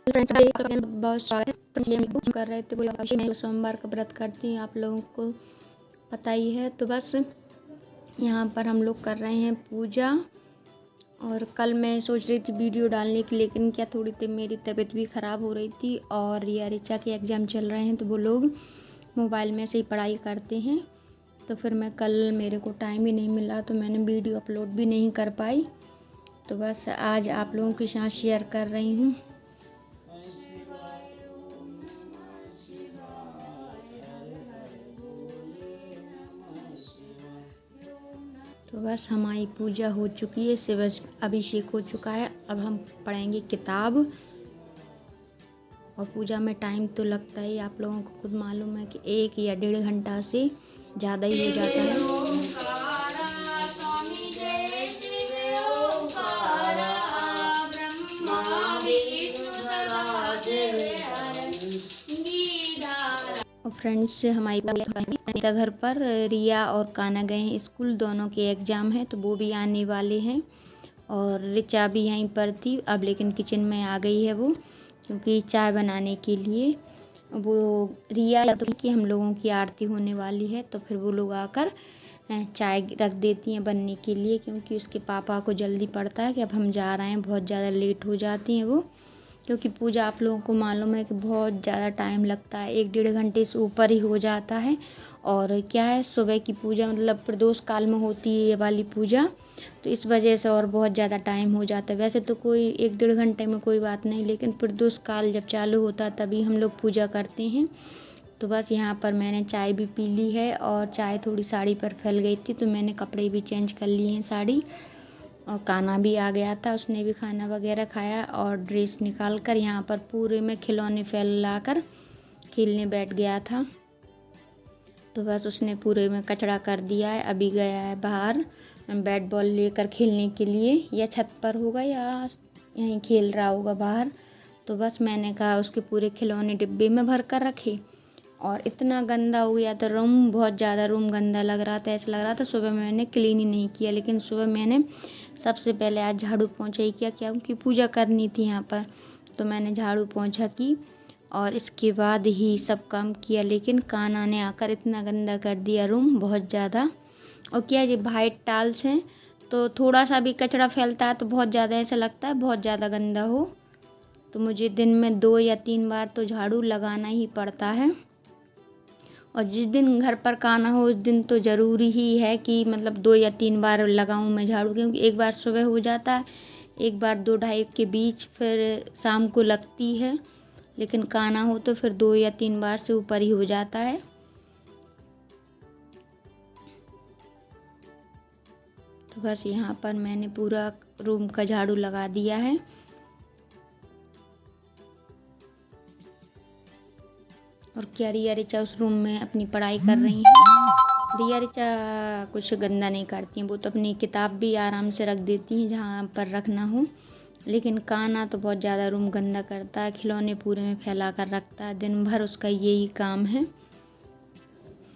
बहुत स्वागत है। फ्रेंड्स, ये हम कुछ कर रहे थे, बोले अभी मैं सोमवार का व्रत करती हूँ, आप लोगों को पता ही है। तो बस यहाँ पर हम लोग कर रहे हैं पूजा। और कल मैं सोच रही थी वीडियो डालने की, लेकिन क्या थोड़ी मेरी तबीयत भी ख़राब हो रही थी और रिया ऋचा के एग्ज़ाम चल रहे हैं, तो वो लोग मोबाइल में से ही पढ़ाई करते हैं। तो फिर मैं कल मेरे को टाइम ही नहीं मिला, तो मैंने वीडियो अपलोड भी नहीं कर पाई। तो बस आज आप लोगों के साथ शेयर कर रही हूँ। तो बस हमारी पूजा हो चुकी है, शिव अभिषेक हो चुका है। अब हम पढ़ेंगे किताब। और पूजा में टाइम तो लगता ही, आप लोगों को खुद मालूम है कि 1 या 1.5 घंटा से ज़्यादा ही हो जाता है। और फ्रेंड्स, हमारी अनीता घर पर रिया और काना गए हैं स्कूल, दोनों के एग्ज़ाम हैं, तो वो भी आने वाले हैं। और रिचा भी यहीं पर थी अब, लेकिन किचन में आ गई है वो, क्योंकि चाय बनाने के लिए। वो रिया तो कि हम लोगों की आरती होने वाली है, तो फिर वो लोग आकर चाय रख देती हैं बनने के लिए, क्योंकि उसके पापा को जल्दी पड़ता है कि अब हम जा रहे हैं, बहुत ज़्यादा लेट हो जाती हैं वो। क्योंकि पूजा आप लोगों को मालूम है कि बहुत ज़्यादा टाइम लगता है, 1-1.5 घंटे से ऊपर ही हो जाता है। और क्या है, सुबह की पूजा मतलब प्रदोष काल में होती है ये वाली पूजा, तो इस वजह से और बहुत ज़्यादा टाइम हो जाता है। वैसे तो कोई 1-1.5 घंटे में कोई बात नहीं, लेकिन प्रदोष काल जब चालू होता है तभी हम लोग पूजा करते हैं। तो बस यहाँ पर मैंने चाय भी पी ली है, और चाय थोड़ी साड़ी पर फैल गई थी, तो मैंने कपड़े भी चेंज कर लिए हैं साड़ी। और काना भी आ गया था, उसने भी खाना वगैरह खाया, और ड्रेस निकाल कर यहाँ पर पूरे में खिलौने फैला कर खेलने बैठ गया था। तो बस उसने पूरे में कचरा कर दिया है। अभी गया है बाहर बैट बॉल लेकर खेलने के लिए, या छत पर होगा या यहीं खेल रहा होगा बाहर। तो बस मैंने कहा उसके पूरे खिलौने डिब्बे में भर कर रखे। और इतना गंदा हो गया था रूम, बहुत ज़्यादा रूम गंदा लग रहा था, ऐसा लग रहा था सुबह मैंने क्लीन ही नहीं किया। लेकिन सुबह मैंने सबसे पहले आज झाड़ू पोंछा ही किया, क्योंकि पूजा करनी थी यहाँ पर, तो मैंने झाड़ू पोंछा की और इसके बाद ही सब काम किया। लेकिन कान्हा ने आकर इतना गंदा कर दिया रूम, बहुत ज़्यादा। और क्या ये वाइट टाइल्स हैं, तो थोड़ा सा भी कचरा फैलता है तो बहुत ज़्यादा ऐसा लगता है बहुत ज़्यादा गंदा हो। तो मुझे दिन में 2 या 3 बार तो झाड़ू लगाना ही पड़ता है। और जिस दिन घर पर कान्हा हो उस दिन तो ज़रूरी ही है कि मतलब 2 या 3 बार लगाऊं मैं झाड़ू, क्योंकि एक बार सुबह हो जाता है, एक बार 2-2:30 के बीच, फिर शाम को लगती है। लेकिन कान्हा हो तो फिर 2 या 3 बार से ऊपर ही हो जाता है। तो बस यहाँ पर मैंने पूरा रूम का झाड़ू लगा दिया है। और क्या रिया ऋचा उस रूम में अपनी पढ़ाई कर रही हैं। रिया ऋचा कुछ गंदा नहीं करती हैं, वो तो अपनी किताब भी आराम से रख देती हैं जहाँ पर रखना हो। लेकिन कान्हा तो बहुत ज़्यादा रूम गंदा करता है, खिलौने पूरे में फैला कर रखता है, दिन भर उसका यही काम है।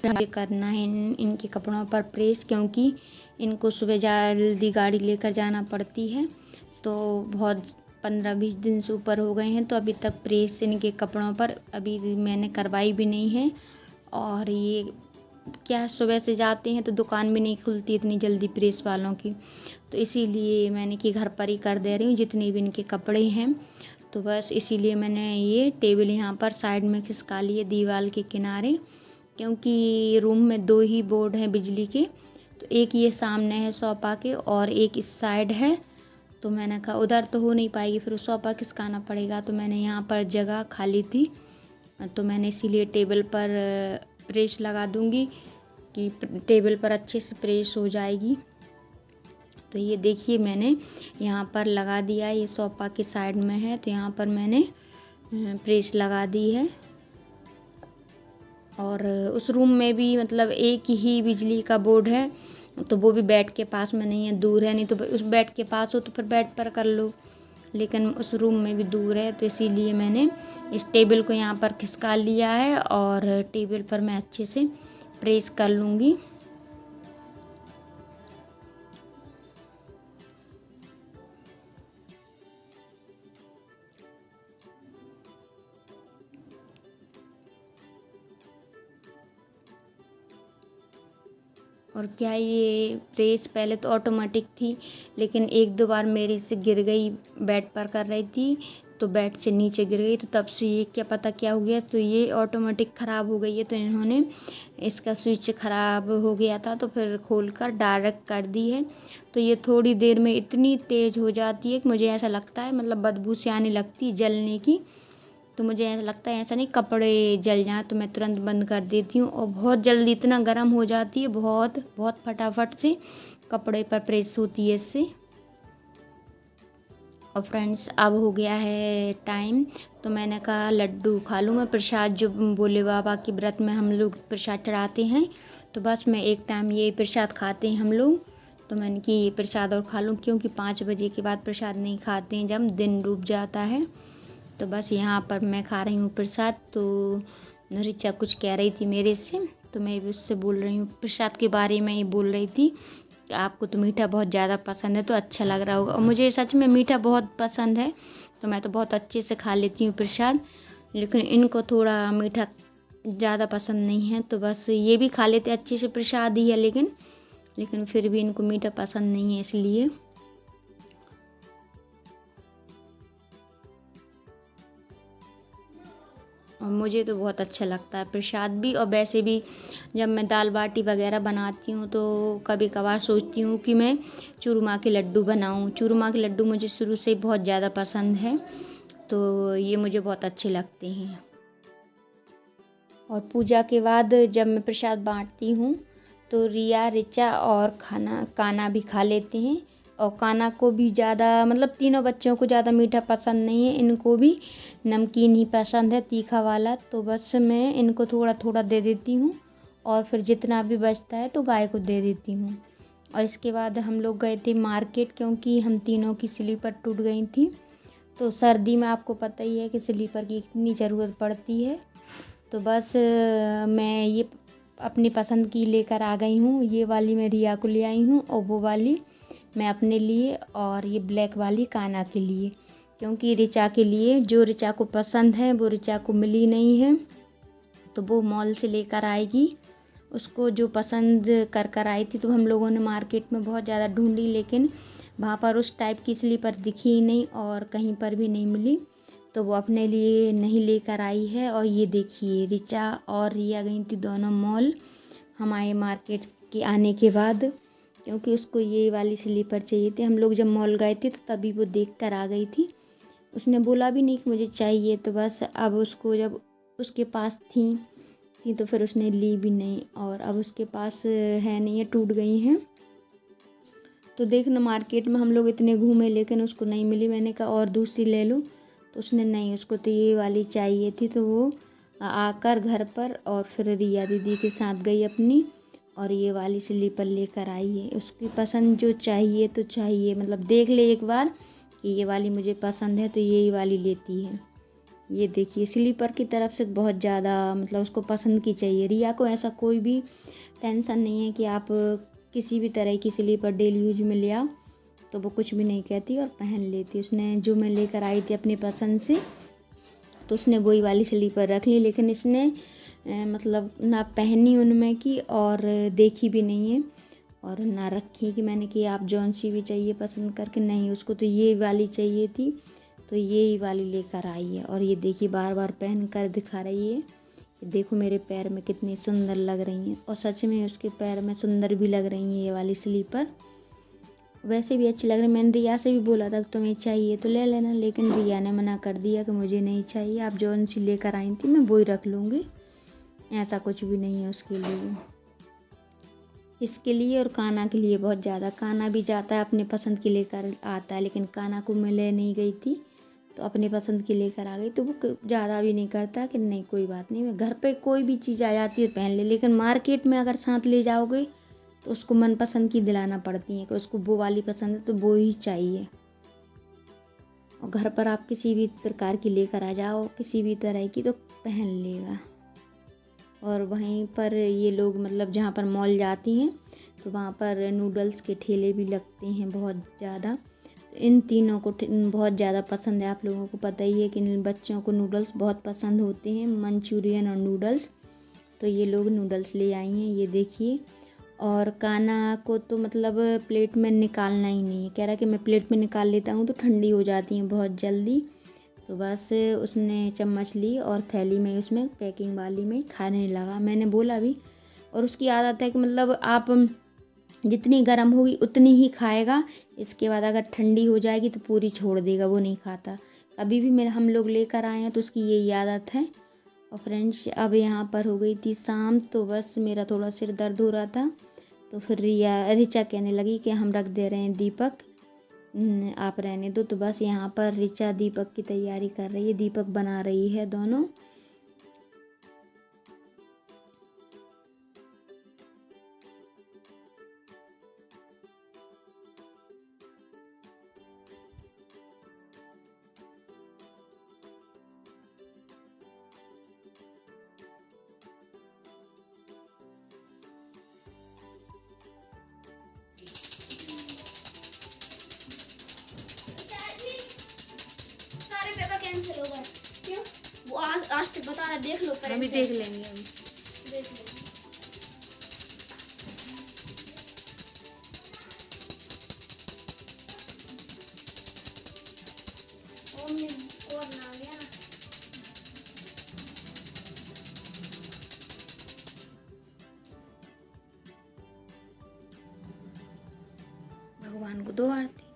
ये करना है इनके कपड़ों पर प्रेस, क्योंकि इनको सुबह जल्दी गाड़ी लेकर जाना पड़ती है। तो बहुत 15-20 दिन से ऊपर हो गए हैं, तो अभी तक प्रेस इनके कपड़ों पर अभी मैंने करवाई भी नहीं है। और ये क्या सुबह से जाते हैं तो दुकान भी नहीं खुलती इतनी जल्दी प्रेस वालों की, तो इसीलिए मैंने कि घर पर ही कर दे रही हूँ जितने भी इनके कपड़े हैं। तो बस इसीलिए मैंने ये टेबल यहाँ पर साइड में खिसका लिए दीवार के किनारे, क्योंकि रूम में 2 ही बोर्ड हैं बिजली के, तो एक ये सामने है सोफा के और एक इस साइड है। तो मैंने कहा उधर तो हो नहीं पाएगी, फिर सोफा खिसकाना पड़ेगा, तो मैंने यहाँ पर जगह खाली थी, तो मैंने इसीलिए टेबल पर प्रेस लगा दूँगी कि टेबल पर अच्छे से प्रेस हो जाएगी। तो ये देखिए मैंने यहाँ पर लगा दिया है, ये सोफा के साइड में है, तो यहाँ पर मैंने प्रेस लगा दी है। और उस रूम में भी मतलब एक ही बिजली का बोर्ड है, तो वो भी बेड के पास में नहीं है, दूर है। नहीं तो उस बेड के पास हो तो फिर बेड पर कर लो, लेकिन उस रूम में भी दूर है, तो इसीलिए मैंने इस टेबल को यहाँ पर खिसका लिया है और टेबल पर मैं अच्छे से प्रेस कर लूँगी। और क्या ये प्रेस पहले तो ऑटोमेटिक थी, लेकिन एक दो बार मेरी से गिर गई, बेड पर कर रही थी तो बेड से नीचे गिर गई, तो तब से ये क्या पता क्या हो गया, तो ये ऑटोमेटिक ख़राब हो गई है। तो इन्होंने इसका स्विच ख़राब हो गया था तो फिर खोल कर डायरेक्ट कर दी है। तो ये थोड़ी देर में इतनी तेज़ हो जाती है कि मुझे ऐसा लगता है, मतलब बदबू सी आने लगती है जलने की। तो मुझे ऐसा लगता है ऐसा नहीं कपड़े जल जाएँ तो मैं तुरंत बंद कर देती हूँ, और बहुत जल्दी इतना गर्म हो जाती है, बहुत बहुत फटाफट से कपड़े पर प्रेस होती है इससे। और फ्रेंड्स अब हो गया है टाइम, तो मैंने कहा लड्डू खा लूँगा प्रसाद, जो भोले बाबा के व्रत में हम लोग प्रसाद चढ़ाते हैं, तो बस मैं एक टाइम ये प्रसाद खाते हैं हम लोग। तो मैंने कि ये प्रसाद और खा लूँ, क्योंकि 5 बजे के बाद प्रसाद नहीं खाते हैं जब दिन डूब जाता है। तो बस यहाँ पर मैं खा रही हूँ प्रसाद। तो ऋचा कुछ कह रही थी मेरे से, तो मैं भी उससे बोल रही हूँ प्रसाद के बारे में ही बोल रही थी कि आपको तो मीठा बहुत ज़्यादा पसंद है तो अच्छा लग रहा होगा, और मुझे सच में मीठा बहुत पसंद है, तो मैं तो बहुत अच्छे से खा लेती हूँ प्रसाद। लेकिन इनको थोड़ा मीठा ज़्यादा पसंद नहीं है, तो बस ये भी खा लेते अच्छे से, प्रसाद ही है लेकिन फिर भी इनको मीठा पसंद नहीं है इसलिए। और मुझे तो बहुत अच्छा लगता है प्रसाद भी, और वैसे भी जब मैं दाल बाटी वगैरह बनाती हूँ तो कभी कभार सोचती हूँ कि मैं चूरमा के लड्डू बनाऊँ। चूरमा के लड्डू मुझे शुरू से बहुत ज़्यादा पसंद है, तो ये मुझे बहुत अच्छे लगते हैं। और पूजा के बाद जब मैं प्रसाद बांटती हूँ तो रिया, ऋचा और काना भी खा लेते हैं। और काना को भी ज़्यादा, मतलब तीनों बच्चों को ज़्यादा मीठा पसंद नहीं है, इनको भी नमकीन ही पसंद है, तीखा वाला। तो बस मैं इनको थोड़ा थोड़ा दे देती हूँ, और फिर जितना भी बचता है तो गाय को दे देती हूँ। और इसके बाद हम लोग गए थे मार्केट, क्योंकि हम तीनों की स्लीपर टूट गई थी। तो सर्दी में आपको पता ही है कि स्लीपर की कितनी ज़रूरत पड़ती है। तो बस मैं ये अपनी पसंद की लेकर आ गई हूँ। ये वाली मैं रिया को ले आई हूँ, और वो वाली मैं अपने लिए, और ये ब्लैक वाली काना के लिए, क्योंकि ऋचा के लिए, जो ऋचा को पसंद है वो ऋचा को मिली नहीं है, तो वो मॉल से लेकर आएगी। उसको जो पसंद कर कर आई थी, तो हम लोगों ने मार्केट में बहुत ज़्यादा ढूंढी, लेकिन वहाँ पर उस टाइप की स्लीपर दिखी ही नहीं और कहीं पर भी नहीं मिली, तो वो अपने लिए नहीं लेकर आई है। और ये देखिए, ऋचा और रिया गई थी दोनों मॉल हमारे मार्केट के आने के बाद, क्योंकि उसको ये वाली स्लीपर चाहिए थी। हम लोग जब मॉल गए थे तो तभी वो देख कर आ गई थी, उसने बोला भी नहीं कि मुझे चाहिए। तो बस अब उसको जब उसके पास थी तो फिर उसने ली भी नहीं, और अब उसके पास है नहीं है, टूट गई हैं। तो देखना, मार्केट में हम लोग इतने घूमे लेकिन उसको नहीं मिली। मैंने कहा और दूसरी ले लो, तो उसने नहीं, उसको तो ये वाली चाहिए थी। तो वो आकर घर पर और फिर रिया दीदी के साथ गई अपनी, और ये वाली स्लीपर लेकर आई है। उसकी पसंद जो चाहिए तो चाहिए, मतलब देख ले एक बार कि ये वाली मुझे पसंद है तो यही वाली लेती है। ये देखिए, स्लीपर की तरफ से बहुत ज़्यादा, मतलब उसको पसंद की चाहिए। रिया को ऐसा कोई भी टेंशन नहीं है कि आप किसी भी तरह की स्लीपर डेली यूज में ले आओ, तो वो कुछ भी नहीं कहती और पहन लेती। उसने जो मैं लेकर आई थी अपनी पसंद से, तो उसने वही वाली स्लीपर रख ली, लेकिन इसने मतलब ना पहनी उनमें की और देखी भी नहीं है, और ना रखी कि मैंने कि आप जौन सी भी चाहिए पसंद करके, नहीं, उसको तो ये वाली चाहिए थी, तो ये वाली लेकर आई है। और ये देखिए, बार बार पहन कर दिखा रही है, देखो मेरे पैर में कितनी सुंदर लग रही हैं। और सच में उसके पैर में सुंदर भी लग रही हैं ये वाली स्लीपर, वैसे भी अच्छी लग रही। मैंने रिया से भी बोला था कि तुम्हें चाहिए तो ले लेना, लेकिन रिया ने मना कर दिया कि मुझे नहीं चाहिए, आप जौन सी लेकर आई थी मैं वही रख लूँगी, ऐसा कुछ भी नहीं है उसके लिए। इसके लिए और काना के लिए बहुत ज़्यादा, काना भी जाता है अपने पसंद की लेकर आता है, लेकिन काना को मैं ले नहीं गई थी तो अपने पसंद की लेकर आ गई। तो वो ज़्यादा भी नहीं करता कि नहीं कोई बात नहीं, मैं घर पे कोई भी चीज़ आ जाती है पहन ले, लेकिन मार्केट में अगर साथ ले जाओगे तो उसको मनपसंद की दिलाना पड़ती है कि उसको वो वाली पसंद है तो वो ही चाहिए। और घर पर आप किसी भी प्रकार की लेकर आ जाओ, किसी भी तरह की, तो पहन लेगा। और वहीं पर ये लोग, मतलब जहाँ पर मॉल जाती हैं तो वहाँ पर नूडल्स के ठेले भी लगते हैं बहुत ज़्यादा। इन तीनों को बहुत ज़्यादा पसंद है, आप लोगों को पता ही है कि इन बच्चों को नूडल्स बहुत पसंद होते हैं, मंचूरियन और नूडल्स। तो ये लोग नूडल्स ले आई हैं, ये देखिए। और काना को तो मतलब प्लेट में निकालना ही नहीं है, कह रहा कि मैं प्लेट में निकाल लेता हूँ तो ठंडी हो जाती हैं बहुत जल्दी। तो बस उसने चम्मच ली और थैली में उसमें पैकिंग वाली में खाने लगा। मैंने बोला भी, और उसकी आदत है कि मतलब आप जितनी गर्म होगी उतनी ही खाएगा, इसके बाद अगर ठंडी हो जाएगी तो पूरी छोड़ देगा, वो नहीं खाता। अभी भी मेरे हम लोग लेकर आए हैं तो उसकी यही आदत है। और फ्रेंड्स अब यहाँ पर हो गई थी शाम, तो बस मेरा थोड़ा सिर दर्द हो रहा था, तो फिर रिचा कहने लगी कि हम रख दे रहे हैं दीपक, आप रहने दो। तो बस यहाँ पर रिचा दीपक की तैयारी कर रही है, दीपक बना रही है दोनों। सारे पेपर कैंसिल हो गए। क्यों? वो आज तक बता रहा, देख लो हम भी देख लेंगे अभी। देख लो। ओम ने और ना गया। भगवान को दो आरती।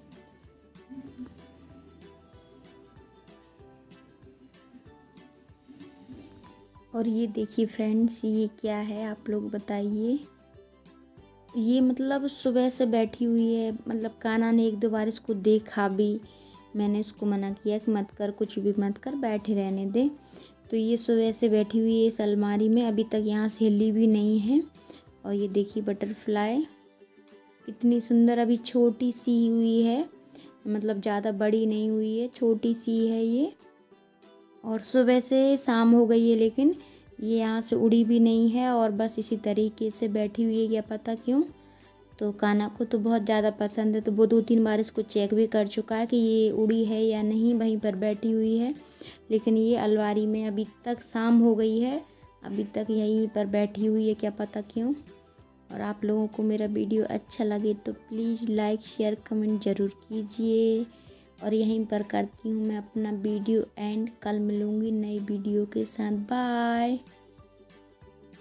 और ये देखिए फ्रेंड्स, ये क्या है आप लोग बताइए। ये मतलब सुबह से बैठी हुई है, मतलब कान्हा ने एक दो बार इसको देखा भी, मैंने उसको मना किया कि मत कर, कुछ भी मत कर, बैठे रहने दे। तो ये सुबह से बैठी हुई है इस अलमारी में, अभी तक यहाँ से हिली भी नहीं है। और ये देखिए बटरफ्लाई कितनी सुंदर, अभी छोटी सी हुई है, मतलब ज़्यादा बड़ी नहीं हुई है, छोटी सी है ये। और सुबह से शाम हो गई है लेकिन ये यहाँ से उड़ी भी नहीं है, और बस इसी तरीके से बैठी हुई है, क्या पता क्यों। तो कान्हा को तो बहुत ज़्यादा पसंद है, तो वो 2-3 बार इसको चेक भी कर चुका है कि ये उड़ी है या नहीं, वहीं पर बैठी हुई है। लेकिन ये अलमारी में अभी तक शाम हो गई है, अभी तक यहीं पर बैठी हुई है, क्या पता क्यों। और आप लोगों को मेरा वीडियो अच्छा लगे तो प्लीज़ लाइक शेयर कमेंट ज़रूर कीजिए। और यहीं पर करती हूँ मैं अपना वीडियो एंड, कल मिलूँगी नई वीडियो के साथ। बाय।